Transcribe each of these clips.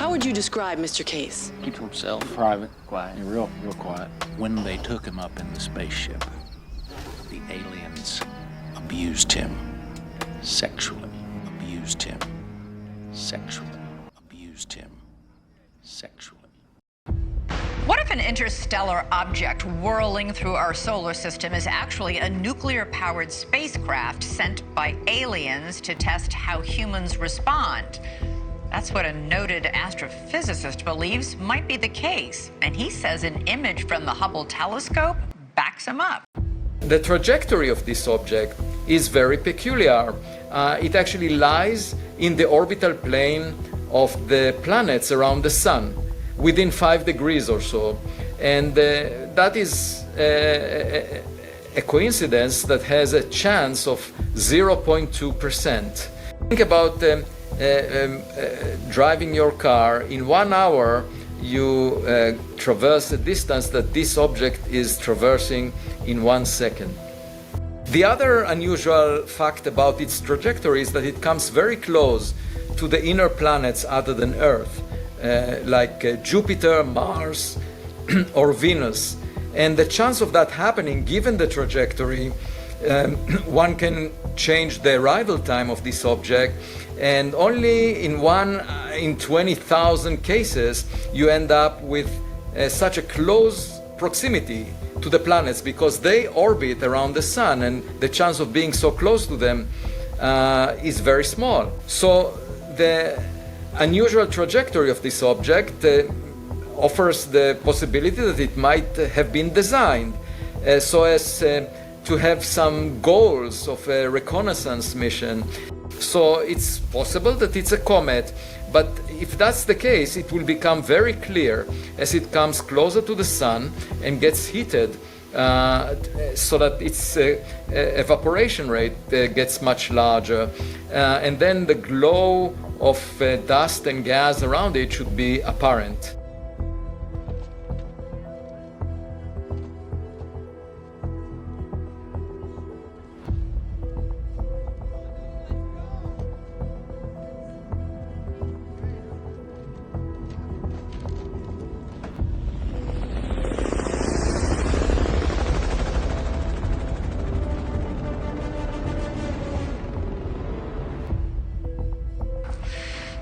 How would you describe Mr. Case? Keep to himself. Private. Quiet. Yeah, real quiet. When they took him up in the spaceship, the aliens abused him. Sexually abused him. Sexually abused him. Sexually. What if an interstellar object whirling through our solar system is actually a nuclear-powered spacecraft sent by aliens to test how humans respond? That's what a noted astrophysicist believes might be the case. And he says an image from the Hubble telescope backs him up. The trajectory of this object is very peculiar. It actually lies in the orbital plane of the planets around the Sun, within 5 degrees or so. And that is a coincidence that has a chance of 0.2%. Think about driving your car. In 1 hour, you traverse a distance that this object is traversing in 1 second. The other unusual fact about its trajectory is that it comes very close to the inner planets other than Earth, like Jupiter, Mars, or Venus. And the chance of that happening, given the trajectory, one can change the arrival time of this object, and only in 1 in 20,000 cases you end up with such a close proximity to the planets, because they orbit around the Sun, and the chance of being so close to them is very small. So the unusual trajectory of this object offers the possibility that it might have been designed so as to have some goals of a reconnaissance mission. So it's possible that it's a comet, but if that's the case, it will become very clear as it comes closer to the Sun and gets heated, so that its evaporation rate gets much larger, and then the glow of dust and gas around it should be apparent.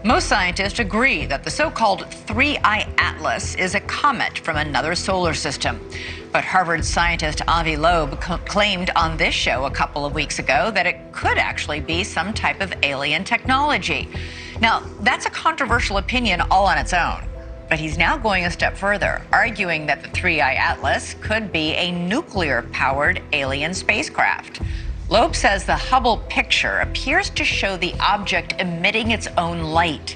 Most scientists agree that the so-called 3I Atlas is a comet from another solar system. But Harvard scientist Avi Loeb claimed on this show a couple of weeks ago that it could actually be some type of alien technology. Now, that's a controversial opinion all on its own. But he's now going a step further, arguing that the 3I Atlas could be a nuclear-powered alien spacecraft. Loeb says the Hubble picture appears to show the object emitting its own light.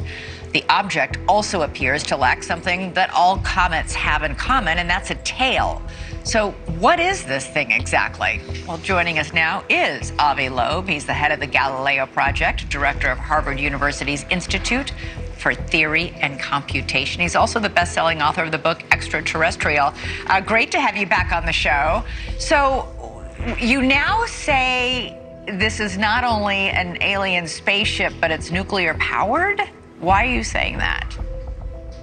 The object also appears to lack something that all comets have in common, and that's a tail. So what is this thing exactly? Well, joining us now is Avi Loeb. He's the head of the Galileo Project, director of Harvard University's Institute for Theory and Computation. He's also the best-selling author of the book Extraterrestrial. Great to have you back on the show. So you now say this is not only an alien spaceship, but it's nuclear powered? Why are you saying that?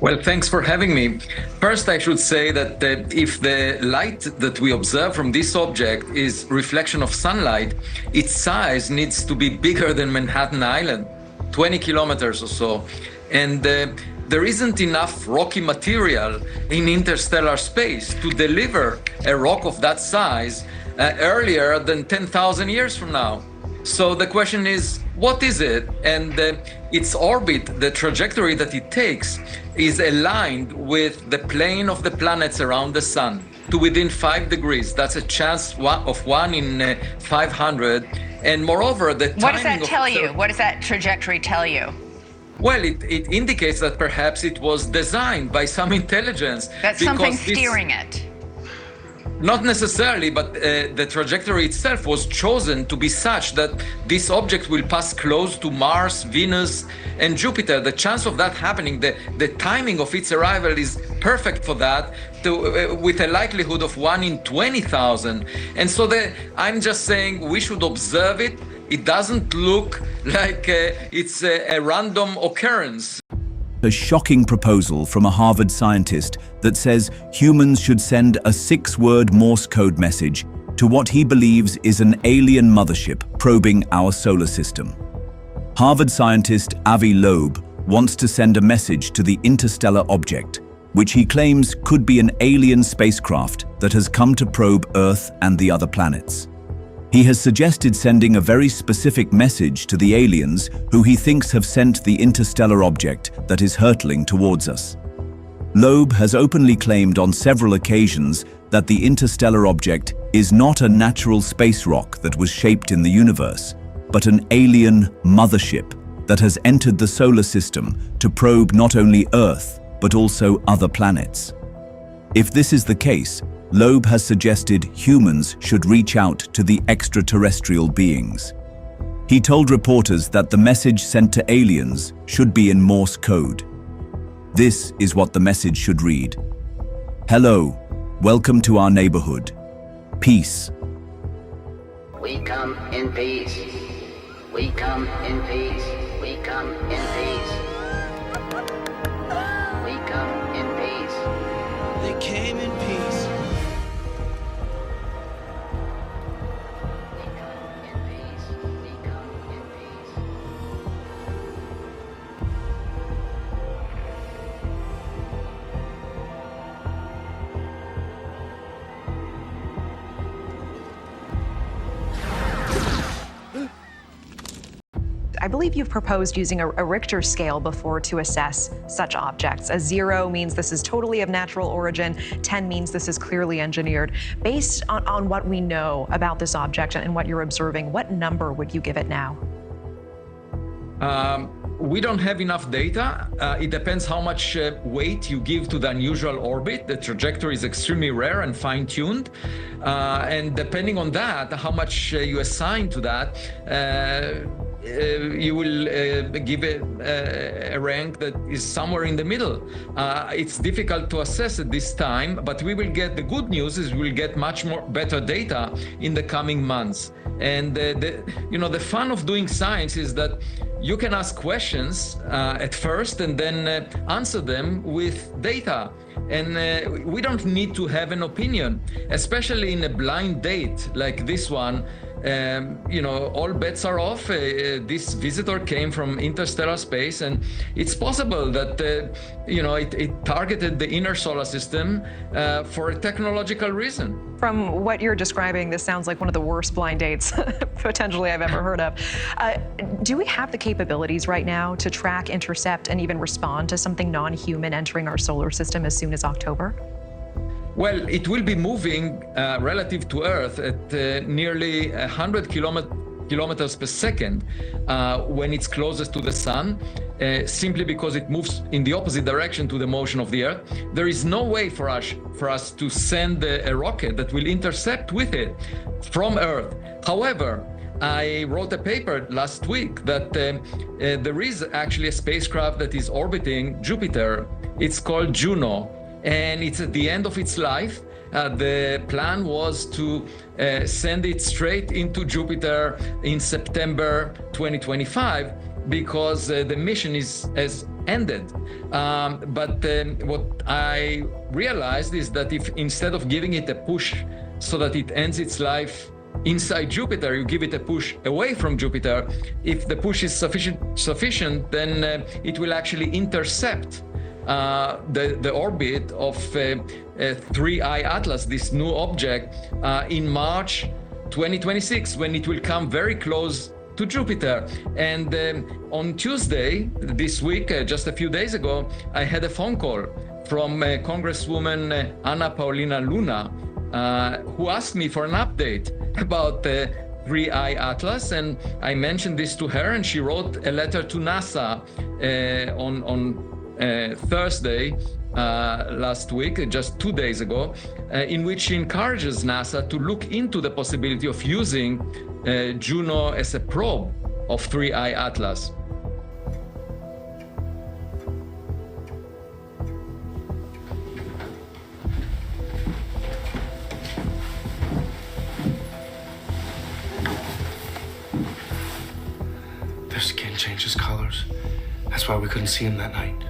Well, thanks for having me. First, I should say that if the light that we observe from this object is reflection of sunlight, its size needs to be bigger than Manhattan Island, 20 kilometers or so. And there isn't enough rocky material in interstellar space to deliver a rock of that size earlier than 10,000 years from now. So the question is, what is it? And its orbit, the trajectory that it takes, is aligned with the plane of the planets around the Sun to within 5 degrees. That's a chance of 1 in 500. And moreover, the timing. What does that tell you? What does that trajectory tell you? Well, it indicates that perhaps it was designed by some intelligence. That's something steering it. Not necessarily, but the trajectory itself was chosen to be such that this object will pass close to Mars, Venus, and Jupiter. The chance of that happening, the timing of its arrival is perfect for that, with a likelihood of 1 in 20,000. And so I'm just saying we should observe it. It doesn't look like it's a random occurrence. A shocking proposal from a Harvard scientist that says humans should send a 6-word Morse code message to what he believes is an alien mothership probing our solar system. Harvard scientist Avi Loeb wants to send a message to the interstellar object, which he claims could be an alien spacecraft that has come to probe Earth and the other planets. He has suggested sending a very specific message to the aliens who he thinks have sent the interstellar object that is hurtling towards us. Loeb has openly claimed on several occasions that the interstellar object is not a natural space rock that was shaped in the universe, but an alien mothership that has entered the solar system to probe not only Earth, but also other planets. If this is the case, Loeb has suggested humans should reach out to the extraterrestrial beings. He told reporters that the message sent to aliens should be in Morse code. This is what the message should read. Hello, welcome to our neighborhood. Peace. We come in peace. We come in peace. We come in peace. We come in peace. They came in peace. We come in peace. We come in peace. I believe you've proposed using a Richter scale before to assess such objects. A 0 means this is totally of natural origin, 10 means this is clearly engineered. Based on what we know about this object and what you're observing, what number would you give it now? We don't have enough data. It depends how much weight you give to the unusual orbit. The trajectory is extremely rare and fine-tuned. And depending on that, how much you assign to that, you will give it a rank that is somewhere in the middle. It's difficult to assess at this time, but we will get, the good news is we'll get much more better data in the coming months. And the fun of doing science is that you can ask questions at first and then answer them with data. And we don't need to have an opinion, especially in a blind date like this one. All bets are off. This visitor came from interstellar space, and it's possible that it targeted the inner solar system for a technological reason. From what you're describing, this sounds like one of the worst blind dates potentially I've ever heard of. Do we have the capabilities right now to track, intercept, and even respond to something non-human entering our solar system as soon as October? Well, it will be moving relative to Earth at nearly 100 kilometers per second when it's closest to the sun, simply because it moves in the opposite direction to the motion of the Earth. There is no way for us to send a rocket that will intercept with it from Earth. However, I wrote a paper last week that there is actually a spacecraft that is orbiting Jupiter. It's called Juno. And it's at the end of its life. The plan was to send it straight into Jupiter in September 2025 because the mission has ended. But what I realized is that if instead of giving it a push so that it ends its life inside Jupiter, you give it a push away from Jupiter, if the push is sufficient, then it will actually intercept the orbit of 3I Atlas, this new object, in March 2026, when it will come very close to Jupiter. And on Tuesday this week, just a few days ago, I had a phone call from Congresswoman Anna Paulina Luna, who asked me for an update about 3I Atlas, and I mentioned this to her, and she wrote a letter to NASA on Thursday last week, just 2 days ago, in which she encourages NASA to look into the possibility of using Juno as a probe of 3I Atlas. Their skin changes colors. That's why we couldn't see him that night.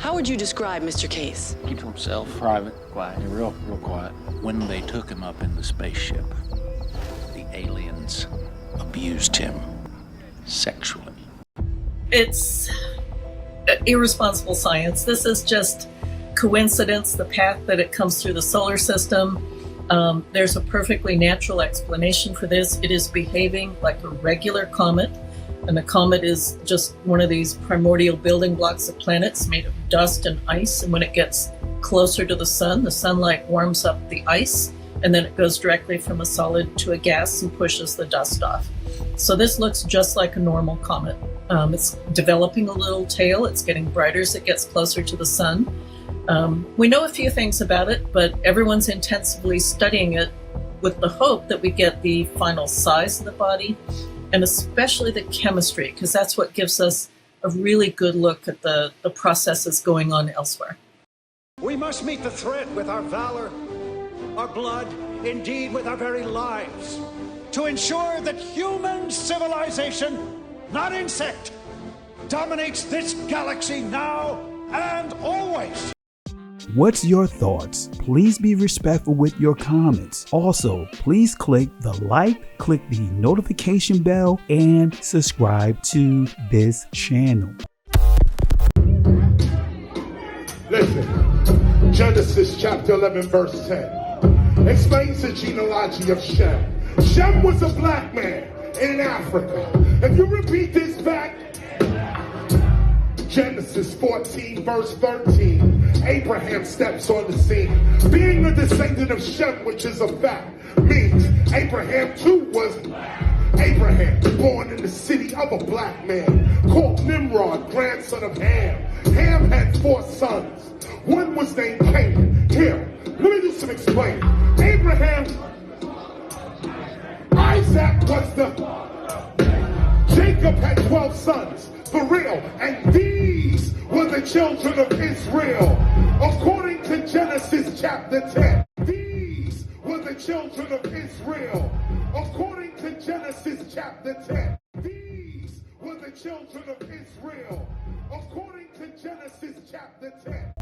How would you describe Mr. Case? Keep to himself, private, quiet, real quiet. When they took him up in the spaceship, the aliens abused him sexually. It's irresponsible science. This is just coincidence, the path that it comes through the solar system. There's a perfectly natural explanation for this. It is behaving like a regular comet, and a comet is just one of these primordial building blocks of planets made of dust and ice, and when it gets closer to the sunlight warms up the ice, and then it goes directly from a solid to a gas and pushes the dust off. So this looks just like a normal comet. It's developing a little tail. It's getting brighter as it gets closer to the sun. We know a few things about it, but everyone's intensively studying it with the hope that we get the final size of the body, and especially the chemistry, because that's what gives us a really good look at the processes going on elsewhere. We must meet the threat with our valor, our blood, indeed with our very lives, to ensure that human civilization, not insect, dominates this galaxy now and always. What's your thoughts? Please be respectful with your comments. Also, please click the like, click the notification bell, and subscribe to this channel. Listen, Genesis chapter 11 verse 10 explains the genealogy of Shem. Shem was a black man in Africa. If you repeat this back, Genesis 14 verse 13, Abraham steps on the scene. Being a descendant of Shem, which is a fact, means Abraham too was Abraham, born in the city of a black man called Nimrod, grandson of Ham. Ham had 4 sons. One was named Canaan. Here, let me do some explaining. Abraham, Isaac was Jacob had 12 sons, for real, and these were the children of Israel. According to Genesis chapter 10, these were the children of Israel. According to Genesis chapter 10, these were the children of Israel. According to Genesis chapter 10.